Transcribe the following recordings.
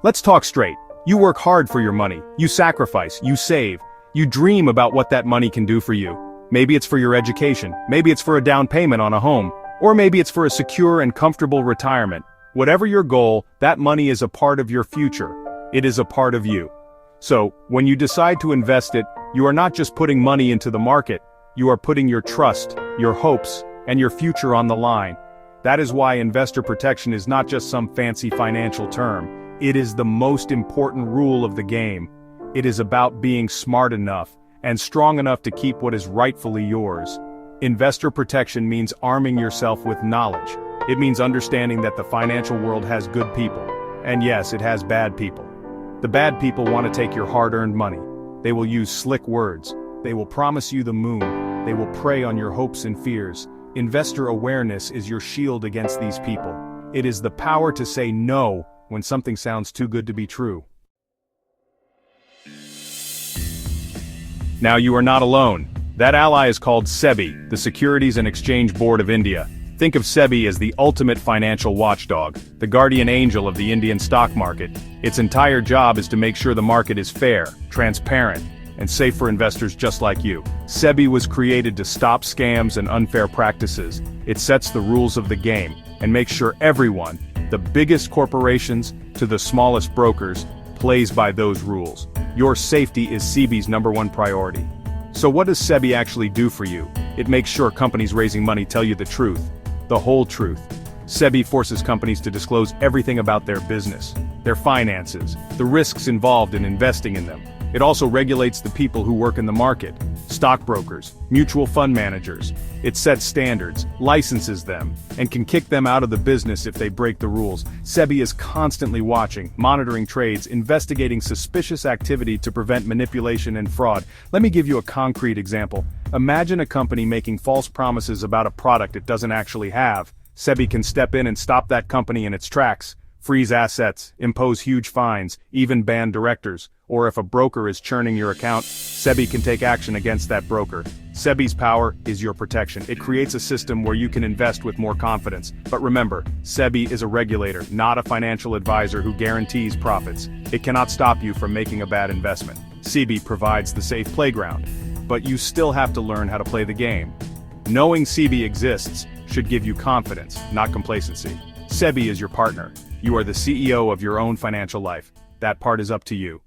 Let's talk straight. You work hard for your money, you sacrifice, you save, you dream about what that money can do for you. Maybe it's for your education, maybe it's for a down payment on a home, or maybe it's for a secure and comfortable retirement. Whatever your goal, that money is a part of your future. It is a part of you. So, when you decide to invest it, you are not just putting money into the market, you are putting your trust, your hopes, and your future on the line. That is why investor protection is not just some fancy financial term. It is the most important rule of the game. It is about being smart enough and strong enough to keep what is rightfully yours. Investor protection means arming yourself with knowledge. It means understanding that the financial world has good people. And yes, it has bad people. The bad people want to take your hard-earned money. They will use slick words. They will promise you the moon. They will prey on your hopes and fears. Investor awareness is your shield against these people. It is the power to say no when something sounds too good to be true. Now you are not alone. That ally is called SEBI, the Securities and Exchange Board of India. Think of SEBI as the ultimate financial watchdog, the guardian angel of the Indian stock market. Its entire job is to make sure the market is fair, transparent, and safe for investors just like you. SEBI was created to stop scams and unfair practices. It sets the rules of the game and makes sure everyone, the biggest corporations to the smallest brokers, plays by those rules. Your safety is SEBI's #1 priority. So what does SEBI actually do for you? It makes sure companies raising money tell you the truth, the whole truth. SEBI forces companies to disclose everything about their business, their finances, the risks involved in investing in them. It also regulates the people who work in the market, stockbrokers, mutual fund managers. It sets standards, licenses them, and can kick them out of the business if they break the rules. SEBI is constantly watching, monitoring trades, investigating suspicious activity to prevent manipulation and fraud. Let me give you a concrete example. Imagine a company making false promises about a product it doesn't actually have. SEBI can step in and stop that company in its tracks, freeze assets, impose huge fines, even ban directors. Or if a broker is churning your account, SEBI can take action against that broker. SEBI's power is your protection. It creates a system where you can invest with more confidence. But remember, SEBI is a regulator, not a financial advisor who guarantees profits. It cannot stop you from making a bad investment. SEBI provides the safe playground. But you still have to learn how to play the game. Knowing SEBI exists should give you confidence, not complacency. SEBI is your partner. You are the CEO of your own financial life. That part is up to you.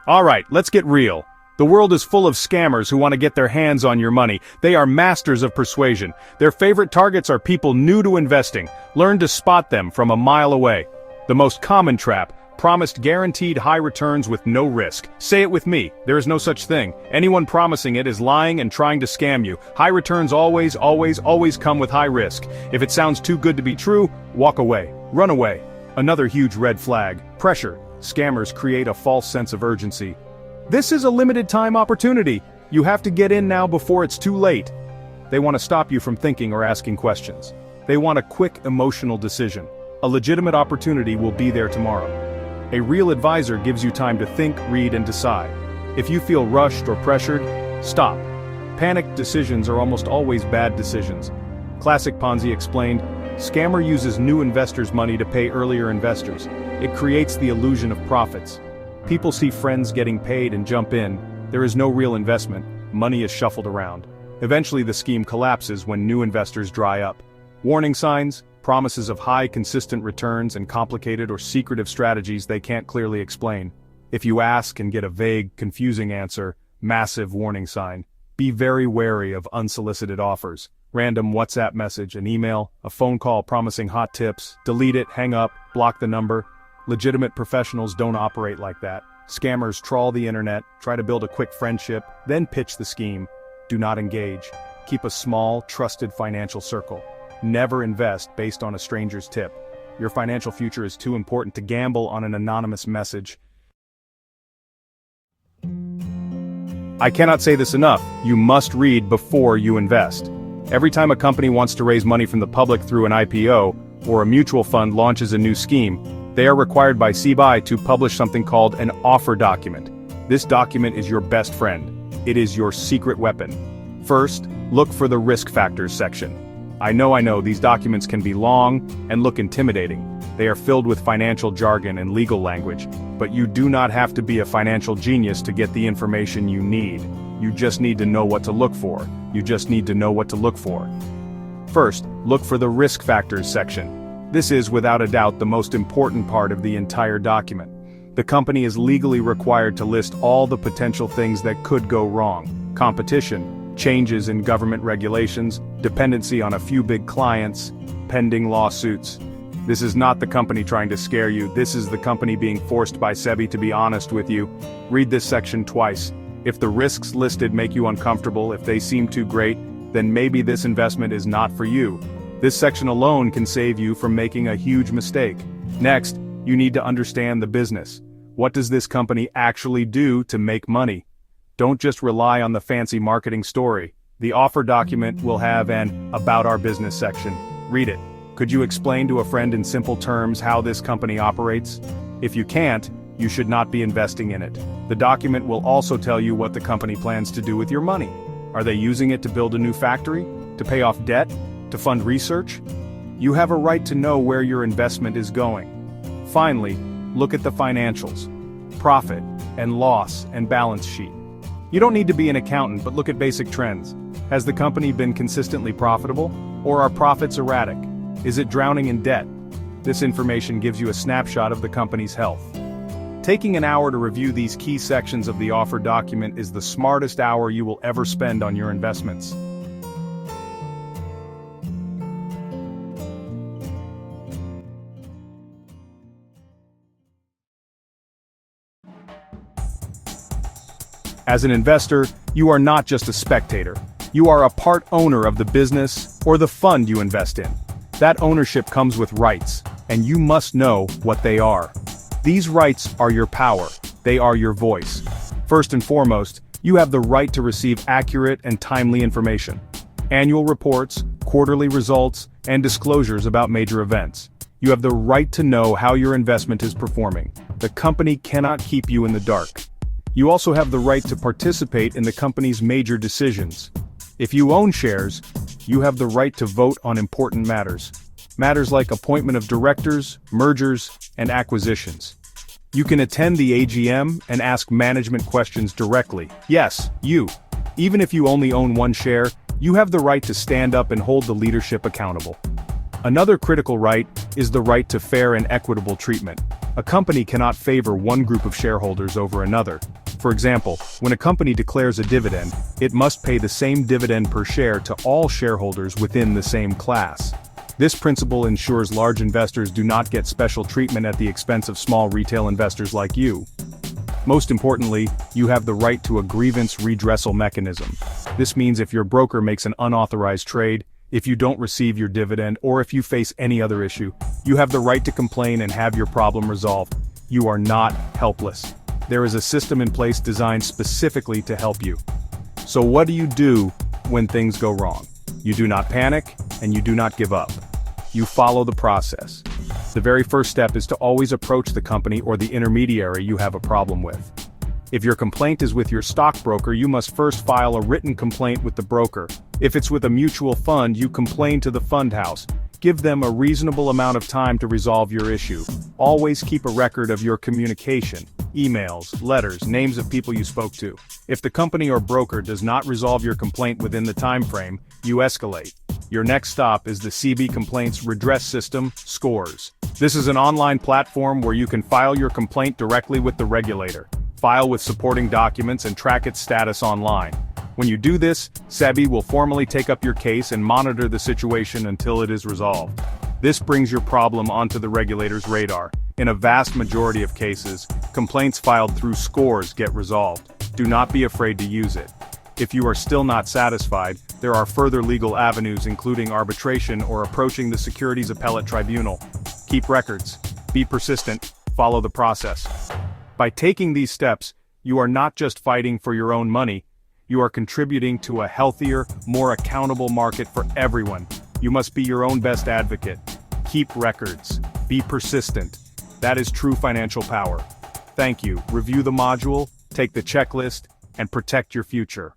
Alright, let's get real. The world is full of scammers who want to get their hands on your money. They are masters of persuasion. Their favorite targets are people new to investing. Learn to spot them from a mile away. The most common trap: promised guaranteed high returns with no risk. Say it with me, there is no such thing. Anyone promising it is lying and trying to scam you. High returns always come with high risk. If it sounds too good to be true, walk away. Run away. Another huge red flag: pressure. Scammers create a false sense of urgency. This is a limited time opportunity. You have to get in now before it's too late. They want to stop you from thinking or asking questions. They want a quick emotional decision. A legitimate opportunity will be there tomorrow. A real advisor gives you time to think, read, and decide. If you feel rushed or pressured, stop. Panicked decisions are almost always bad decisions. Classic Ponzi explained, scammer uses new investors' money to pay earlier investors. It creates the illusion of profits. People see friends getting paid and jump in. There is no real investment. Money is shuffled around. Eventually the scheme collapses when new investors dry up. Warning signs: promises of high, consistent returns and complicated or secretive strategies they can't clearly explain. If you ask and get a vague, confusing answer, massive warning sign. Be very wary of unsolicited offers. Random WhatsApp message, an email, a phone call promising hot tips. Delete it, hang up, block the number. Legitimate professionals don't operate like that. Scammers trawl the internet, try to build a quick friendship, then pitch the scheme. Do not engage. Keep a small, trusted financial circle. Never invest based on a stranger's tip. Your financial future is too important to gamble on an anonymous message. I cannot say this enough, you must read before you invest. Every time a company wants to raise money from the public through an IPO, or a mutual fund launches a new scheme, they are required by SEBI to publish something called an offer document. This document is your best friend. It is your secret weapon. First, look for the risk factors section. I know, these documents can be long and look intimidating. They are filled with financial jargon and legal language, but you do not have to be a financial genius to get the information you need. You just need to know what to look for. First, look for the risk factors section. This is without a doubt the most important part of the entire document. The company is legally required to list all the potential things that could go wrong: competition, changes in government regulations, dependency on a few big clients, pending lawsuits. This is not the company trying to scare you. This is the company being forced by SEBI to be honest with you. Read this section twice. If the risks listed make you uncomfortable, if they seem too great, then maybe this investment is not for you. This section alone can save you from making a huge mistake. Next, you need to understand the business. What does this company actually do to make money? Don't just rely on the fancy marketing story. The offer document will have an About Our Business section. Read it. Could you explain to a friend in simple terms how this company operates? If you can't, you should not be investing in it. The document will also tell you what the company plans to do with your money. Are they using it to build a new factory? To pay off debt? To fund research? You have a right to know where your investment is going. Finally, look at the financials. Profit and loss and balance sheet. You don't need to be an accountant, but look at basic trends. Has the company been consistently profitable? Or are profits erratic? Is it drowning in debt? This information gives you a snapshot of the company's health. Taking an hour to review these key sections of the offer document is the smartest hour you will ever spend on your investments. As an investor, you are not just a spectator. You are a part owner of the business or the fund you invest in. That ownership comes with rights, and you must know what they are. These rights are your power. They are your voice. First and foremost, you have the right to receive accurate and timely information. Annual reports, quarterly results, and disclosures about major events. You have the right to know how your investment is performing. The company cannot keep you in the dark. You also have the right to participate in the company's major decisions. If you own shares, you have the right to vote on important matters. Matters like appointment of directors, mergers, and acquisitions. You can attend the AGM and ask management questions directly. Yes, you. Even if you only own one share, you have the right to stand up and hold the leadership accountable. Another critical right is the right to fair and equitable treatment. A company cannot favor one group of shareholders over another. For example, when a company declares a dividend, it must pay the same dividend per share to all shareholders within the same class. This principle ensures large investors do not get special treatment at the expense of small retail investors like you. Most importantly, you have the right to a grievance redressal mechanism. This means if your broker makes an unauthorized trade, if you don't receive your dividend, or if you face any other issue, you have the right to complain and have your problem resolved. You are not helpless. There is a system in place designed specifically to help you. So what do you do when things go wrong? You do not panic, and you do not give up. You follow the process. The very first step is to always approach the company or the intermediary you have a problem with. If your complaint is with your stockbroker, you must first file a written complaint with the broker. If it's with a mutual fund, you complain to the fund house. Give them a reasonable amount of time to resolve your issue. Always keep a record of your communication. Emails, letters, names of people you spoke to. If the company or broker does not resolve your complaint within the time frame, you escalate. Your next stop is the SEBI Complaints Redress System, SCORES. This is an online platform where you can file your complaint directly with the regulator, file with supporting documents, and track its status online. When you do this, SEBI will formally take up your case and monitor the situation until it is resolved. This brings your problem onto the regulator's radar. In a vast majority of cases, complaints filed through SCORES get resolved. Do not be afraid to use it. If you are still not satisfied, there are further legal avenues including arbitration or approaching the Securities Appellate Tribunal. Keep records. Be persistent. Follow the process. By taking these steps, you are not just fighting for your own money, you are contributing to a healthier, more accountable market for everyone. You must be your own best advocate. Keep records. Be persistent. That is true financial power. Thank you. Review the module, take the checklist, and protect your future.